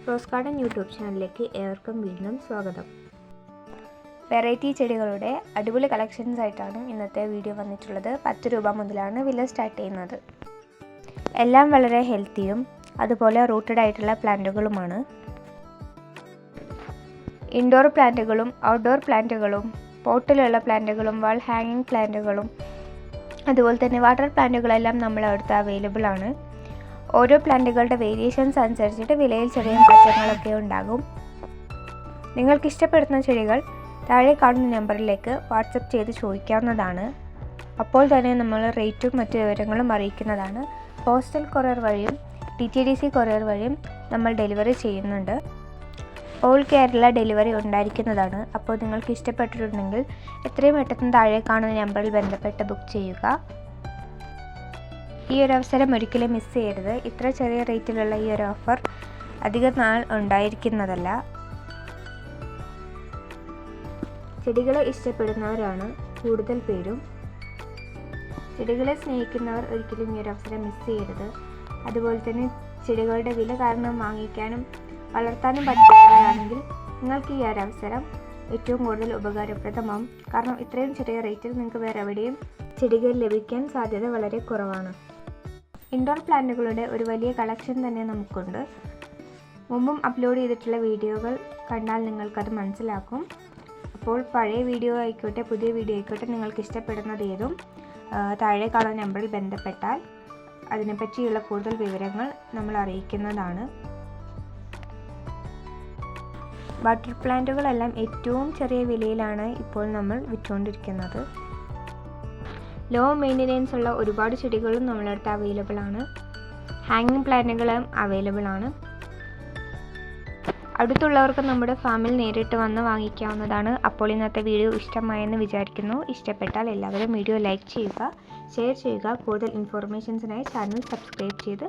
Rose garden YouTube ചാനലിലേക്ക് ഏവർക്കും വീണ്ടും സ്വാഗതം. വെറൈറ്റി ചെടികളുടെ അടിപൊളി കളക്ഷൻസ് ആയിട്ടാണ് ഇന്നത്തെ വീഡിയോ വന്നിട്ടുള്ളത്. 10 രൂപ മുതലാണ് വില സ്റ്റാർട്ട് ചെയ്യുന്നത്. എല്ലാം വളരെ ഹെൽത്തിയും അതുപോലെ റൂട്ടഡ് ആയിട്ടുള്ള പ്ലാന്റുകളുമാണ്. ഇൻഡോർ പ്ലാന്റുകളും ഔട്ട്ഡോർ പ്ലാന്റുകളും പോട്ടിലുള്ള പ്ലാന്റുകളും വാൾ ഹാങ്ങിങ് പ്ലാന്റുകളും അതുപോലെ തന്നെ വാട്ടർ പ്ലാന്റുകളെല്ലാം നമ്മളടുത്ത് അവൈലബിൾ ആണ്. ഓരോ പ്ലാന്റുകളുടെ വേരിയേഷൻസ് അനുസരിച്ചിട്ട് വിലയിൽ ചെറിയ മാറ്റങ്ങളൊക്കെ ഉണ്ടാകും. നിങ്ങൾക്ക് ഇഷ്ടപ്പെടുന്ന ചെടികൾ താഴെ കാണുന്ന നമ്പറിലേക്ക് വാട്സപ്പ് ചെയ്ത് ചോദിക്കാവുന്നതാണ്. അപ്പോൾ തന്നെ നമ്മൾ റേറ്റും മറ്റു വിവരങ്ങളും അറിയിക്കുന്നതാണ്. പോസ്റ്റൽ കൊറിയർ വഴിയും DTDC കൊറിയർ വഴിയും നമ്മൾ ഡെലിവറി ചെയ്യുന്നുണ്ട്. ഓൾ കേരള ഡെലിവറി ഉണ്ടായിരിക്കുന്നതാണ്. അപ്പോൾ നിങ്ങൾക്ക് ഇഷ്ടപ്പെട്ടിട്ടുണ്ടെങ്കിൽ എത്രയും പെട്ടെന്ന് താഴെ കാണുന്ന നമ്പറിൽ ബന്ധപ്പെട്ട് ബുക്ക് ചെയ്യുക. ഈ ഒരു അവസരം ഒരിക്കലും മിസ് ചെയ്യരുത്. ഇത്ര ചെറിയ റേറ്റിലുള്ള ഈ ഒരു ഓഫർ അധികം നാൾ ഉണ്ടായിരിക്കുന്നതല്ല. ചെടികളെ ഇഷ്ടപ്പെടുന്നവരാണ് കൂടുതൽ പേരും. ചെടികളെ സ്നേഹിക്കുന്നവർ ഒരിക്കലും ഈ ഒരു അവസരം മിസ് ചെയ്യരുത്. അതുപോലെ തന്നെ ചെടികളുടെ വില കാരണം വാങ്ങിക്കാനും വളർത്താനും പറ്റുന്നവരാണെങ്കിൽ നിങ്ങൾക്ക് ഈ ഒരു അവസരം ഏറ്റവും കൂടുതൽ ഉപകാരപ്രദമാകും. കാരണം ഇത്രയും ചെറിയ റേറ്റിൽ നിങ്ങൾക്ക് വേറെ എവിടെയും ചെടികൾ ലഭിക്കാൻ സാധ്യത വളരെ കുറവാണ്. ഇൻഡോർ പ്ലാന്റുകളുടെ ഒരു വലിയ കളക്ഷൻ തന്നെ നമുക്കുണ്ട്. മുമ്പും അപ്ലോഡ് ചെയ്തിട്ടുള്ള വീഡിയോകൾ കണ്ടാൽ നിങ്ങൾക്കത് മനസ്സിലാക്കും. അപ്പോൾ പഴയ വീഡിയോ ആയിക്കോട്ടെ പുതിയ വീഡിയോ ആയിക്കോട്ടെ നിങ്ങൾക്ക് ഇഷ്ടപ്പെടുന്നത് ഏതും താഴെ കാണുന്ന നമ്പറിൽ ബന്ധപ്പെട്ടാൽ അതിനെപ്പറ്റിയുള്ള കൂടുതൽ വിവരങ്ങൾ നമ്മൾ അറിയിക്കുന്നതാണ്. വാട്ടർ പ്ലാന്റുകളെല്ലാം ഏറ്റവും ചെറിയ വിലയിലാണ് ഇപ്പോൾ നമ്മൾ വിറ്റുകൊണ്ടിരിക്കുന്നത്. ലോ മെയിൻ്റെനൻസ് ഉള്ള ഒരുപാട് ചെടികളും നമ്മളടുത്ത് അവൈലബിൾ ആണ്. ഹാങ്ങിങ് പ്ലാന്റുകളും അവൈലബിൾ ആണ്. അടുത്തുള്ളവർക്ക് നമ്മുടെ ഫാമിൽ നേരിട്ട് വന്ന് വാങ്ങിക്കാവുന്നതാണ്. അപ്പോൾ ഇന്നത്തെ വീഡിയോ ഇഷ്ടമായെന്ന് വിചാരിക്കുന്നു. ഇഷ്ടപ്പെട്ടാൽ എല്ലാവരും വീഡിയോ ലൈക്ക് ചെയ്യുക, ഷെയർ ചെയ്യുക. കൂടുതൽ ഇൻഫോർമേഷൻസിനായി ചാനൽ സബ്സ്ക്രൈബ് ചെയ്ത്